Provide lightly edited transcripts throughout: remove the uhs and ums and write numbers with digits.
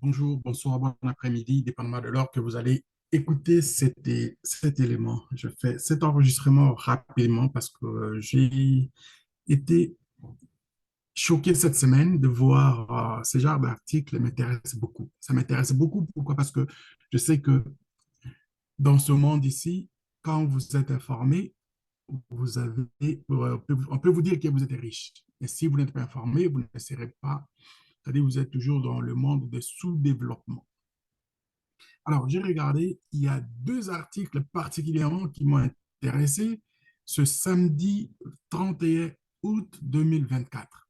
Bonjour, bonsoir, bon après-midi, dépendamment de l'heure que vous allez écouter cet élément. Je fais cet enregistrement rapidement parce que j'ai été choqué cette semaine de voir ce genre d'article m'intéresse beaucoup. Ça m'intéresse beaucoup. Pourquoi? Parce que je sais que dans ce monde ici, quand vous êtes informé, vous avez, on peut vous dire que vous êtes riche. Et si vous n'êtes pas informé, vous ne serez pas, c'est-à-dire vous êtes toujours dans le monde des sous-développement. Alors, j'ai regardé, il y a deux articles particulièrement qui m'ont intéressé ce samedi 31 août 2024.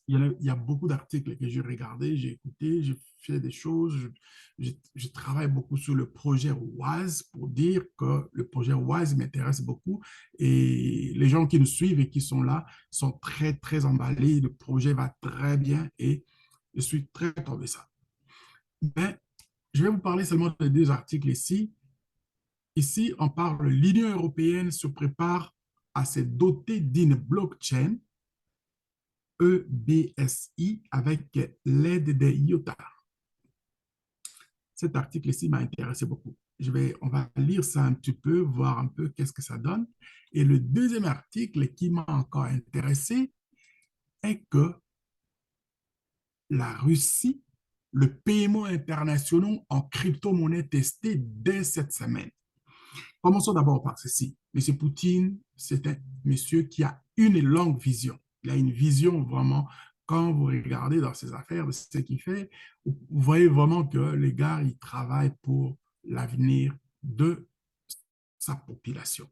Il y a beaucoup d'articles que j'ai regardés, j'ai écouté, j'ai fait des choses. Je travaille beaucoup sur le projet WISE pour dire que le projet WISE m'intéresse beaucoup et les gens qui nous suivent et qui sont là sont très, très emballés. Le projet va très bien et je suis très content de ça. Mais je vais vous parler seulement de deux articles ici. Ici, on parle, l'Union européenne se prépare à se doter d'une blockchain EBSI avec l'aide de IOTA. Cet article ici m'a intéressé beaucoup. On va lire ça un petit peu, voir un peu qu'est-ce que ça donne. Et le deuxième article qui m'a encore intéressé est que la Russie, le paiement international en crypto-monnaie testé dès cette semaine. Commençons d'abord par ceci. M. Poutine, c'est un monsieur qui a une longue vision. Il a une vision vraiment, quand vous regardez dans ses affaires, de ce qu'il fait, vous voyez vraiment que les gars, ils travaillent pour l'avenir de sa population.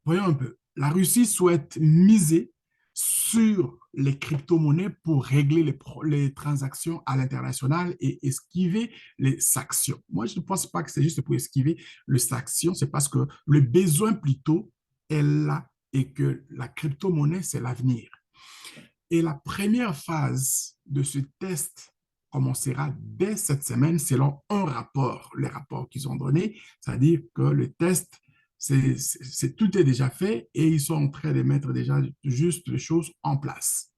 Voyons un peu. La Russie souhaite miser sur les crypto-monnaies pour régler les transactions à l'international et esquiver les sanctions. Moi, je ne pense pas que c'est juste pour esquiver les sanctions, c'est parce que le besoin plutôt est là et que la crypto-monnaie, c'est l'avenir. Et la première phase de ce test commencera dès cette semaine selon un rapport, les rapports qu'ils ont donnés, c'est-à-dire que le test tout est déjà fait et ils sont en train de mettre déjà juste les choses en place.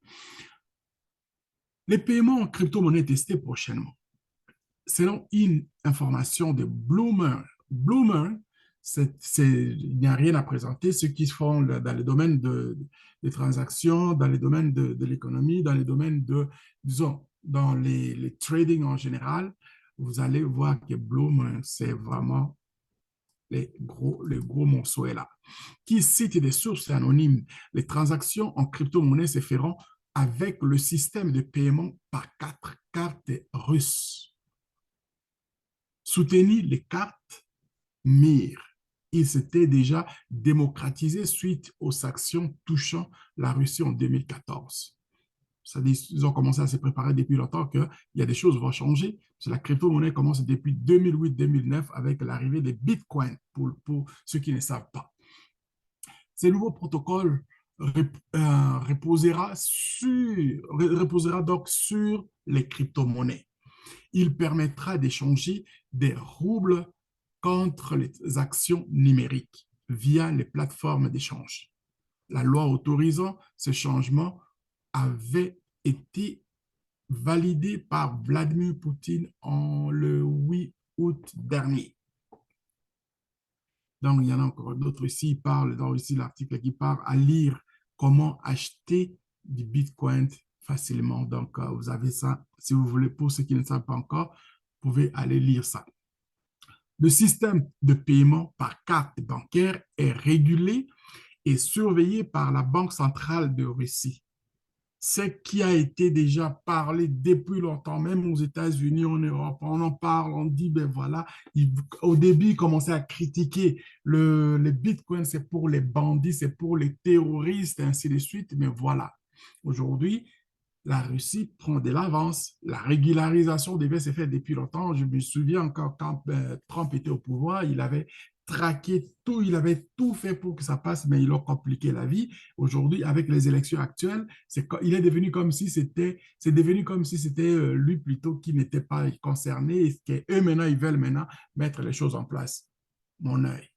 Les paiements en crypto-monnaie testés prochainement. Selon une information de Bloomberg, il n'y a rien à présenter. Ceux qui se font dans les domaines des transactions, dans les domaines de l'économie, dans les domaines disons, dans les trading en général, vous allez voir que Bloomberg, c'est vraiment le gros morceau est là. Qui cite des sources anonymes, les transactions en crypto-monnaie se feront avec le système de paiement par quatre cartes russes. Soutenir les cartes MIR. Il s'était déjà démocratisé suite aux sanctions touchant la Russie en 2014. C'est-à-dire ils ont commencé à se préparer depuis longtemps qu'il y a des choses qui vont changer. La crypto-monnaie commence depuis 2008-2009 avec l'arrivée des bitcoins, pour ceux qui ne savent pas. Ces nouveaux protocoles reposera donc sur les crypto-monnaies. Il permettra d'échanger des roubles contre les actions numériques via les plateformes d'échange. La loi autorisant ce changement avait été validée par Vladimir Poutine le 8 août dernier. Donc, il y en a encore d'autres ici. Il parle dans ici l'article qui parle à lire comment acheter du Bitcoin facilement. Donc, vous avez ça. Si vous voulez, pour ceux qui ne savent pas encore, vous pouvez aller lire ça. Le système de paiement par carte bancaire est régulé et surveillé par la Banque centrale de Russie. Ce qui a été déjà parlé depuis longtemps, même aux États-Unis, en Europe, on en parle, on dit, ben voilà, au début, ils commençaient à critiquer le Bitcoin, c'est pour les bandits, c'est pour les terroristes, et ainsi de suite, mais voilà. Aujourd'hui, la Russie prend de l'avance. La régularisation devait se faire depuis longtemps. Je me souviens encore quand Trump était au pouvoir, il avait traqué tout, il avait tout fait pour que ça passe, mais il a compliqué la vie. Aujourd'hui, avec les élections actuelles, il est devenu comme si c'est devenu comme si c'était lui plutôt qui n'était pas concerné et qu'eux maintenant, ils veulent maintenant mettre les choses en place. Mon œil.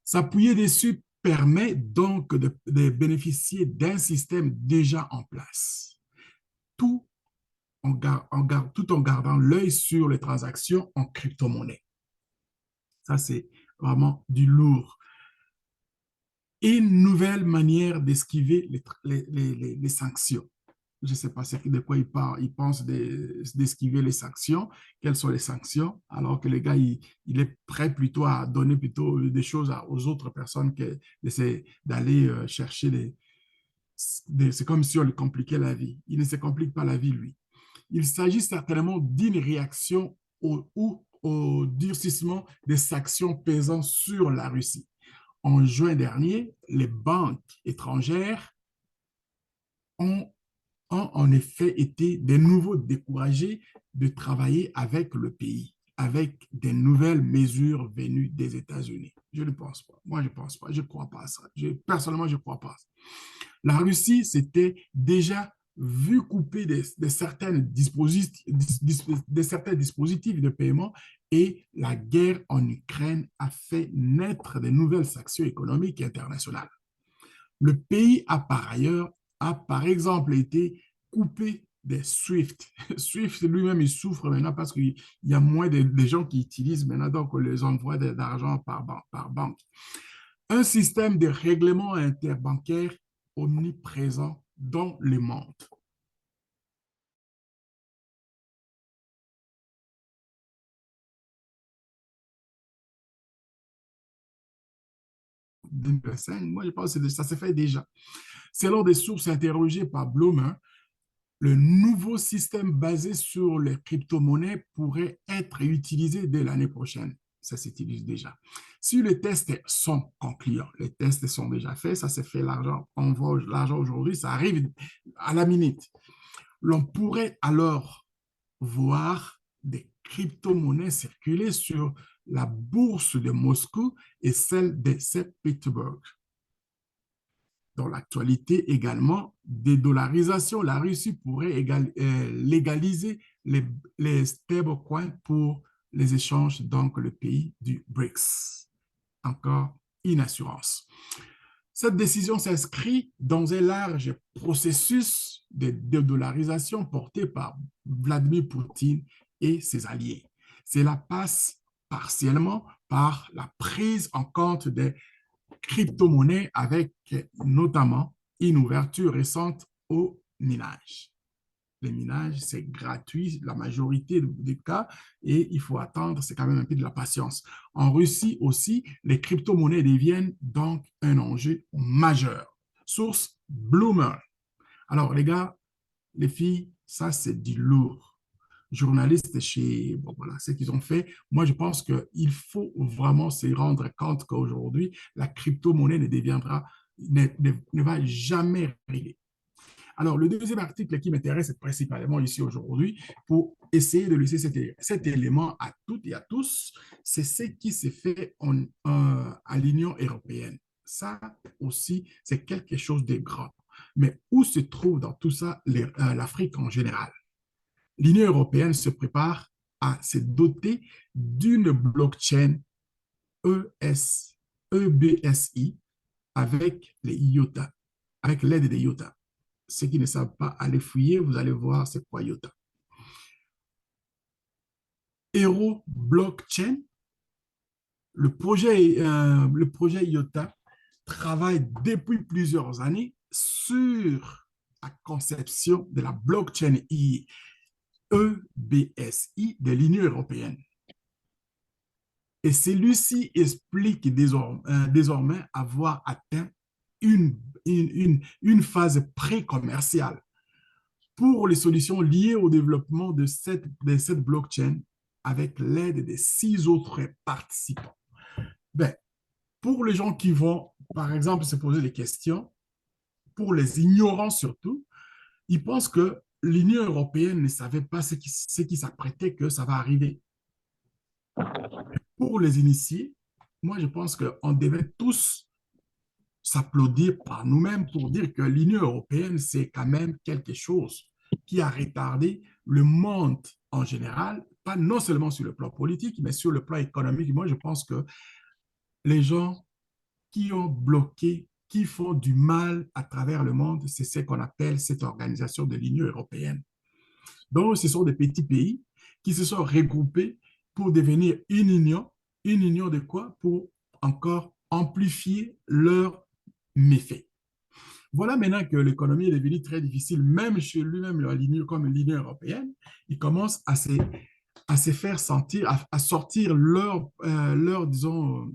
S'appuyer dessus permet donc de bénéficier d'un système déjà en place. Tout tout en gardant l'œil sur les transactions en crypto-monnaie. Ça, c'est vraiment du lourd. Et une nouvelle manière d'esquiver les sanctions. Je ne sais pas de quoi il parle. Il pense d'esquiver les sanctions. Quelles sont les sanctions? Alors que le gars, il est prêt plutôt à donner plutôt des choses aux autres personnes que d'aller chercher c'est comme si on lui compliquait la vie. Il ne se complique pas la vie, lui. Il s'agit certainement d'une réaction au durcissement des sanctions pesant sur la Russie. En juin dernier, les banques étrangères ont en effet été de nouveau découragés de travailler avec le pays, avec des nouvelles mesures venues des États-Unis. Je ne pense pas. Moi, je ne pense pas. Je ne crois pas à ça. Personnellement, je ne crois pas à ça. La Russie s'était déjà vu couper de certains dispositifs de paiement et la guerre en Ukraine a fait naître de nouvelles sanctions économiques et internationales. Le pays a par exemple été coupé des SWIFT. SWIFT lui-même, il souffre maintenant parce qu'il y a moins de gens qui utilisent maintenant donc les envois d'argent par banque. Un système de règlement interbancaire omniprésent dans le monde. 2025, moi je pense que ça se fait déjà. Selon des sources interrogées par Bloomberg, le nouveau système basé sur les crypto-monnaies pourrait être utilisé dès l'année prochaine. Ça s'utilise déjà. Si les tests sont concluants, les tests sont déjà faits, ça s'est fait l'argent, on voit l'argent aujourd'hui, ça arrive à la minute. L'on pourrait alors voir des crypto-monnaies circuler sur la bourse de Moscou et celle de Saint-Pétersbourg. Dans l'actualité également, dédollarisation. La Russie pourrait légaliser les stablecoins pour les échanges, donc le pays du BRICS. Encore une assurance. Cette décision s'inscrit dans un large processus de dédollarisation porté par Vladimir Poutine et ses alliés. Cela passe partiellement par la prise en compte des crypto-monnaies avec notamment une ouverture récente au minage. Les minages, c'est gratuit, la majorité des cas, et il faut attendre, c'est quand même un peu de la patience. En Russie aussi, les crypto-monnaies deviennent donc un enjeu majeur. Source Bloomberg. Alors, les gars, les filles, ça, c'est du lourd. Journalistes chez, bon, voilà, ce qu'ils ont fait. Moi, je pense qu'il faut vraiment se rendre compte qu'aujourd'hui, la crypto-monnaie ne va jamais régler. Alors, le deuxième article qui m'intéresse principalement ici aujourd'hui, pour essayer de laisser cet élément à toutes et à tous, c'est ce qui s'est fait à l'Union européenne. Ça aussi, c'est quelque chose de grand. Mais où se trouve dans tout ça l'Afrique en général? L'Union européenne se prépare à se doter d'une blockchain EBSI avec les IOTA, avec l'aide des IOTA. Ceux qui ne savent pas, aller fouiller, vous allez voir c'est quoi IOTA. Hero Blockchain, le projet IOTA travaille depuis plusieurs années sur la conception de la blockchain EBSI de l'Union européenne. Et celui-ci explique désormais avoir atteint une phase pré-commerciale pour les solutions liées au développement de cette blockchain avec l'aide des 6 autres participants. Ben, pour les gens qui vont, par exemple, se poser des questions, pour les ignorants surtout, ils pensent que l'Union européenne ne savait pas ce qui s'apprêtait que ça va arriver. Pour les initiés, moi, je pense qu'on devait tous s'applaudir par nous-mêmes pour dire que l'Union européenne, c'est quand même quelque chose qui a retardé le monde en général, pas non seulement sur le plan politique, mais sur le plan économique. Moi, je pense que les gens qui ont bloqué, qui font du mal à travers le monde, c'est ce qu'on appelle cette organisation de l'Union européenne. Donc, ce sont des petits pays qui se sont regroupés pour devenir une union de quoi? Pour encore amplifier leurs méfaits. Voilà maintenant que l'économie est devenue très difficile, même chez lui-même, comme l'Union européenne, ils commencent à se faire sentir, à sortir disons,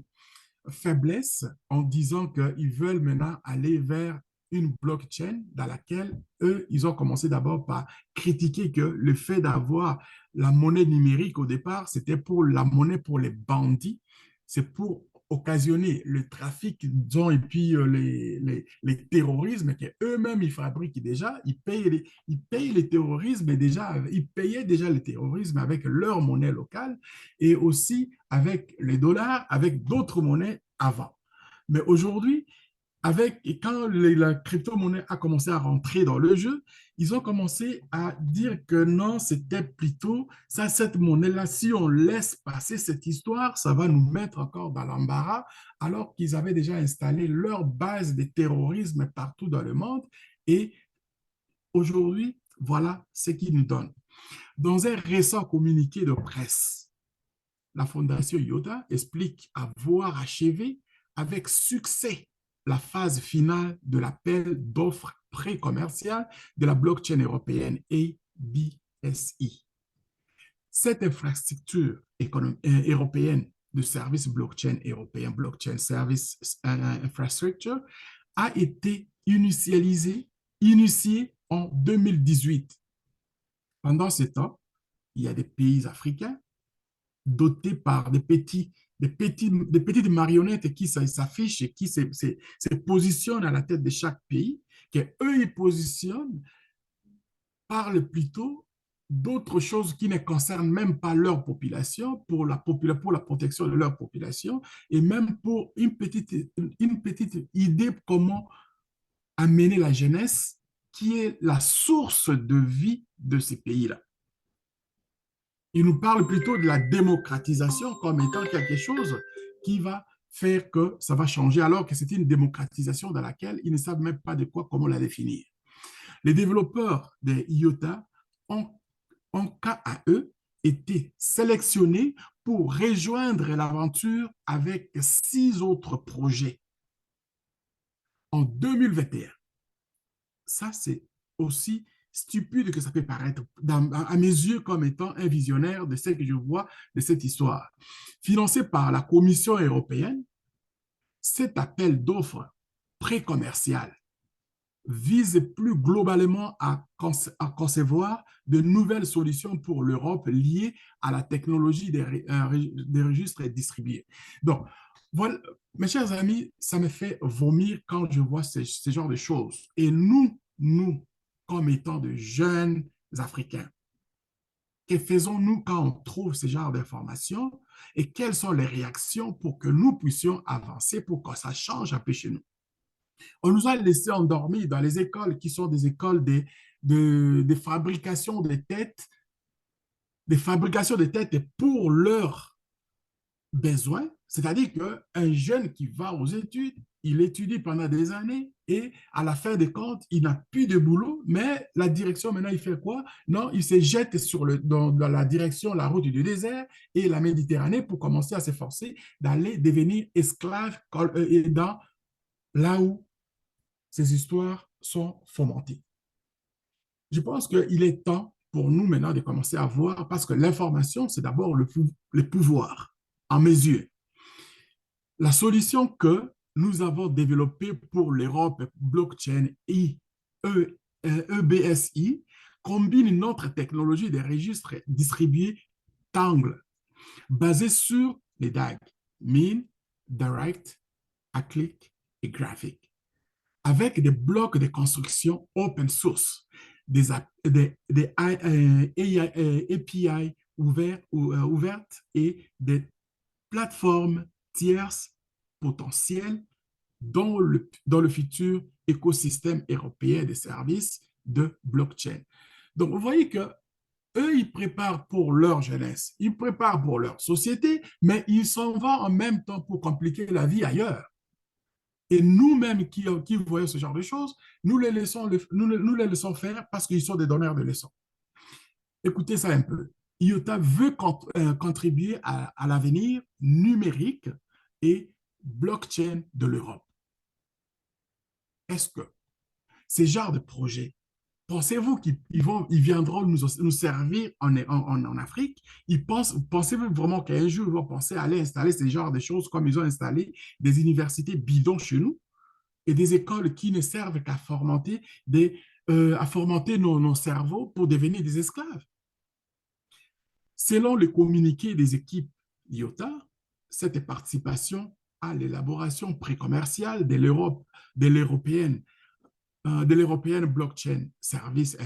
faiblesse en disant qu'ils veulent maintenant aller vers une blockchain dans laquelle eux, ils ont commencé d'abord par critiquer que le fait d'avoir la monnaie numérique au départ, c'était pour la monnaie pour les bandits, c'est pour occasionner le trafic, disons, et puis les terrorismes qu'eux-mêmes, ils fabriquent déjà, ils payent les terrorismes, et déjà, ils payaient déjà le terrorisme avec leur monnaie locale et aussi avec les dollars, avec d'autres monnaies avant. Mais aujourd'hui, quand la crypto-monnaie a commencé à rentrer dans le jeu, ils ont commencé à dire que non, c'était plutôt ça, cette monnaie-là, si on laisse passer cette histoire, ça va nous mettre encore dans l'embarras, alors qu'ils avaient déjà installé leur base de terrorisme partout dans le monde. Et aujourd'hui, voilà ce qu'ils nous donnent. Dans un récent communiqué de presse, la Fondation IOTA explique avoir achevé avec succès la phase finale de l'appel d'offres pré-commerciales de la blockchain européenne ABSI. Cette infrastructure européenne de services blockchain européen, Blockchain Service Infrastructure, a été initiée en 2018. Pendant ce temps, il y a des pays africains dotés par des petites marionnettes qui s'affichent et qui se positionnent à la tête de chaque pays, qu'eux, ils positionnent, parlent plutôt d'autres choses qui ne concernent même pas leur population, pour la protection de leur population, et même pour une petite idée comment amener la jeunesse, qui est la source de vie de ces pays-là. Il nous parle plutôt de la démocratisation comme étant quelque chose qui va faire que ça va changer, alors que c'est une démocratisation dans laquelle ils ne savent même pas de quoi, comment la définir. Les développeurs de IOTA ont, en cas à eux, été sélectionnés pour rejoindre l'aventure avec 6 autres projets en 2021. Ça, c'est aussi stupide que ça peut paraître à mes yeux comme étant un visionnaire de ce que je vois de cette histoire. Financé par la Commission européenne, cet appel d'offres pré-commercial vise plus globalement à concevoir de nouvelles solutions pour l'Europe liées à la technologie des registres distribués. Donc, voilà, mes chers amis, ça me fait vomir quand je vois ce genre de choses. Et nous, comme étant de jeunes Africains, que faisons-nous quand on trouve ce genre d'informations et quelles sont les réactions pour que nous puissions avancer, pour que ça change un peu chez nous? On nous a laissé endormis dans les écoles qui sont des écoles de fabrication de têtes, des fabrications de têtes pour leurs besoins. C'est-à-dire qu'un jeune qui va aux études, il étudie pendant des années et à la fin des comptes, il n'a plus de boulot, mais la direction, maintenant, il fait quoi? Non, il se jette dans la direction, la route du désert et la Méditerranée pour commencer à s'efforcer d'aller devenir esclave dans là où ces histoires sont fomentées. Je pense qu'il est temps pour nous maintenant de commencer à voir, parce que l'information, c'est d'abord le pouvoir, en mes yeux. La solution que nous avons développée pour l'Europe blockchain EBSI combine une autre technologie de registres distribués Tangle, basée sur les DAG, Mean, Direct, Acyclic et Graphic, avec des blocs de construction open source, des API ouvertes et des plateformes tierces potentielles dans le futur écosystème européen des services de blockchain. Donc, vous voyez que eux, ils préparent pour leur jeunesse, ils préparent pour leur société, mais ils s'en vont en même temps pour compliquer la vie ailleurs. Et nous-mêmes qui voyons ce genre de choses, nous les laissons faire parce qu'ils sont des donneurs de leçons. Écoutez ça un peu. IOTA veut contribuer à l'avenir numérique et blockchain de l'Europe. Est-ce que ces genres de projets, pensez-vous qu'ils viendront nous servir en Afrique? Pensez-vous vraiment qu'un jour, ils vont penser à aller installer ces genres de choses comme ils ont installé des universités bidons chez nous et des écoles qui ne servent qu'à à fomenter nos cerveaux pour devenir des esclaves? Selon le communiqué des équipes IOTA, cette participation à l'élaboration précommerciale de l'européenne blockchain service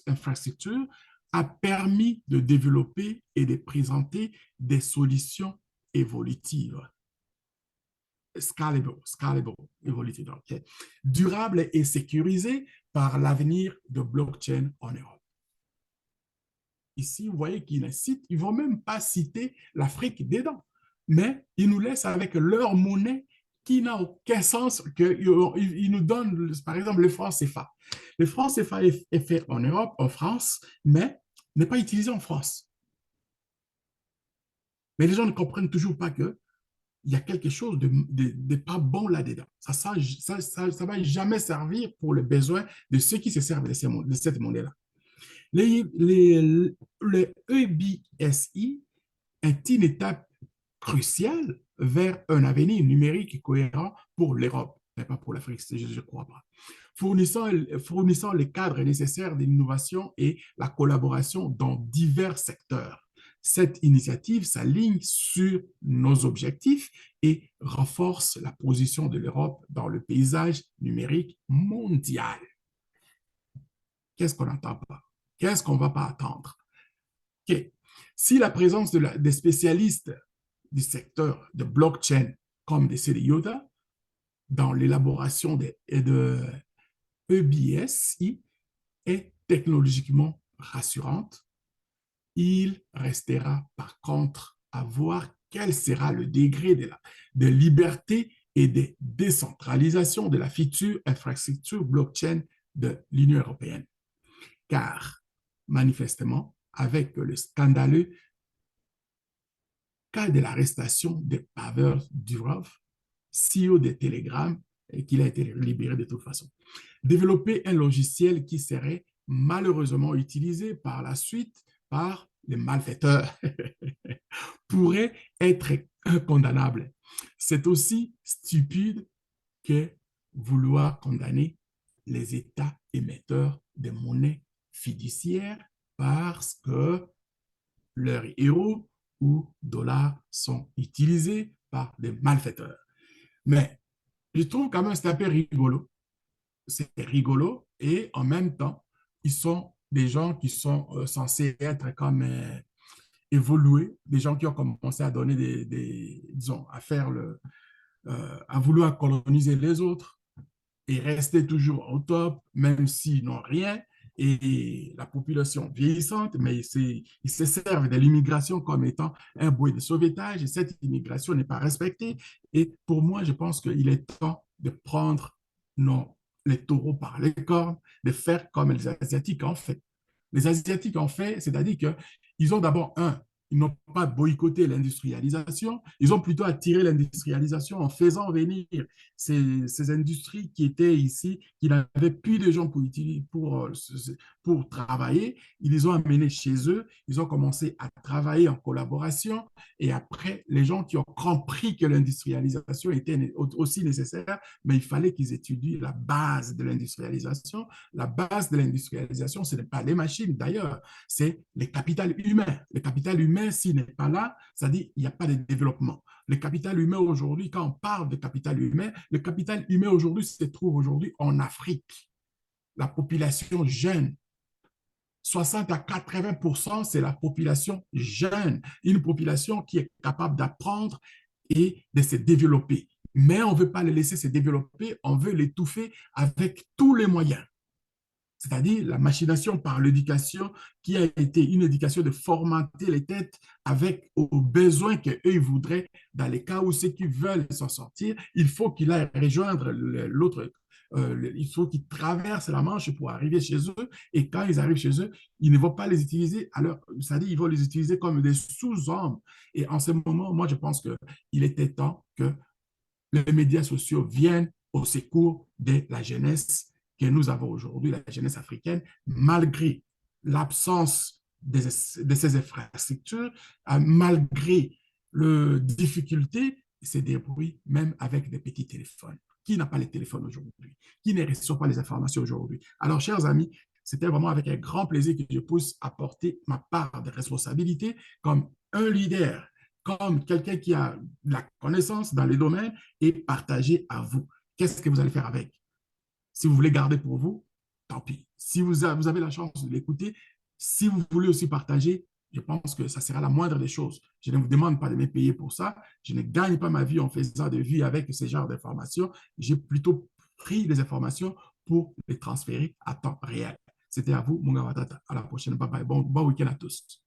infrastructure a permis de développer et de présenter des solutions évolutives, scalable, évolutive, okay, durables et sécurisées par l'avenir de blockchain en Europe. Ici, vous voyez qu'ils ne citent, ils ne vont même pas citer l'Afrique dedans, mais ils nous laissent avec leur monnaie qui n'a aucun sens, qu'ils nous donnent, par exemple, le franc CFA. Le franc CFA est fait en Europe, en France, mais n'est pas utilisé en France. Mais les gens ne comprennent toujours pas qu'il y a quelque chose de pas bon là-dedans. Ça va jamais servir pour les besoins de ceux qui se servent de cette monnaie-là. Le EBSI est une étape cruciale vers un avenir numérique cohérent pour l'Europe, mais pas pour l'Afrique, je ne crois pas. Fournissant les cadres nécessaires d'innovation et la collaboration dans divers secteurs. Cette initiative s'aligne sur nos objectifs et renforce la position de l'Europe dans le paysage numérique mondial. Qu'est-ce qu'on n'entend pas? Qu'est-ce qu'on ne va pas attendre? Okay. Si la présence des spécialistes du secteur de blockchain comme des CDIOTA dans l'élaboration de EBSI est technologiquement rassurante, il restera par contre à voir quel sera le degré de liberté et de décentralisation de la future infrastructure blockchain de l'Union européenne. Car, manifestement, avec le scandaleux cas de l'arrestation de Pavel Durov, CEO de Telegram, et qu'il a été libéré de toute façon. Développer un logiciel qui serait malheureusement utilisé par la suite par les malfaiteurs pourrait être condamnable. C'est aussi stupide que vouloir condamner les États émetteurs de monnaie fiduciaire parce que leurs euros ou dollars sont utilisés par des malfaiteurs. Mais je trouve quand même que c'est un peu rigolo. C'est rigolo et en même temps, ils sont des gens qui sont censés être comme évolués, des gens qui ont commencé à donner disons, à faire à vouloir coloniser les autres et rester toujours au top, même s'ils n'ont rien, et la population vieillissante, mais ils se servent de l'immigration comme étant un bouée de sauvetage, et cette immigration n'est pas respectée. Et pour moi, je pense qu'il est temps de prendre les taureaux par les cornes, de faire comme les Asiatiques ont fait. Les Asiatiques ont fait, c'est-à-dire qu'ils ont d'abord, ils n'ont pas boycotté l'industrialisation, ils ont plutôt attiré l'industrialisation en faisant venir ces industries qui étaient ici, qui n'avaient plus de gens pour travailler. Ils les ont amenés chez eux, ils ont commencé à travailler en collaboration et après, les gens qui ont compris que l'industrialisation était aussi nécessaire, mais il fallait qu'ils étudient la base de l'industrialisation. La base de l'industrialisation, ce n'est pas les machines d'ailleurs, c'est le capital humain. Le capital humain, s'il n'est pas là, ça dit qu'il n'y a pas de développement. Le capital humain aujourd'hui, quand on parle de capital humain, le capital humain aujourd'hui se trouve aujourd'hui en Afrique. La population jeune, 60 à 80%, c'est la population jeune, une population qui est capable d'apprendre et de se développer. Mais on ne veut pas les laisser se développer, on veut l'étouffer avec tous les moyens. C'est-à-dire la machination par l'éducation qui a été une éducation de formater les têtes avec aux besoins qu'eux ils voudraient dans les cas où ceux qui veulent s'en sortir, il faut qu'il aille rejoindre l'autre il faut qu'ils traversent la Manche pour arriver chez eux. Et quand ils arrivent chez eux, ils ne vont pas les utiliser. Alors, c'est-à-dire, ils vont les utiliser comme des sous-hommes. Et en ce moment, moi, je pense qu'il était temps que les médias sociaux viennent au secours de la jeunesse que nous avons aujourd'hui, la jeunesse africaine, malgré l'absence de ces infrastructures, malgré les difficultés, se débrouillent même avec des petits téléphones. Qui n'a pas les téléphones aujourd'hui? Qui ne reçoit pas les informations aujourd'hui? Alors, chers amis, c'était vraiment avec un grand plaisir que je puisse apporter ma part de responsabilité comme un leader, comme quelqu'un qui a la connaissance dans les domaines et partager à vous. Qu'est-ce que vous allez faire avec? Si vous voulez garder pour vous, tant pis. Si vous avez la chance de l'écouter, si vous voulez aussi partager, je pense que ça sera la moindre des choses. Je ne vous demande pas de me payer pour ça. Je ne gagne pas ma vie en faisant de vie avec ce genre d'informations. J'ai plutôt pris des informations pour les transférer à temps réel. C'était à vous, mon gars. À la prochaine. Bye bye. Bon week-end à tous.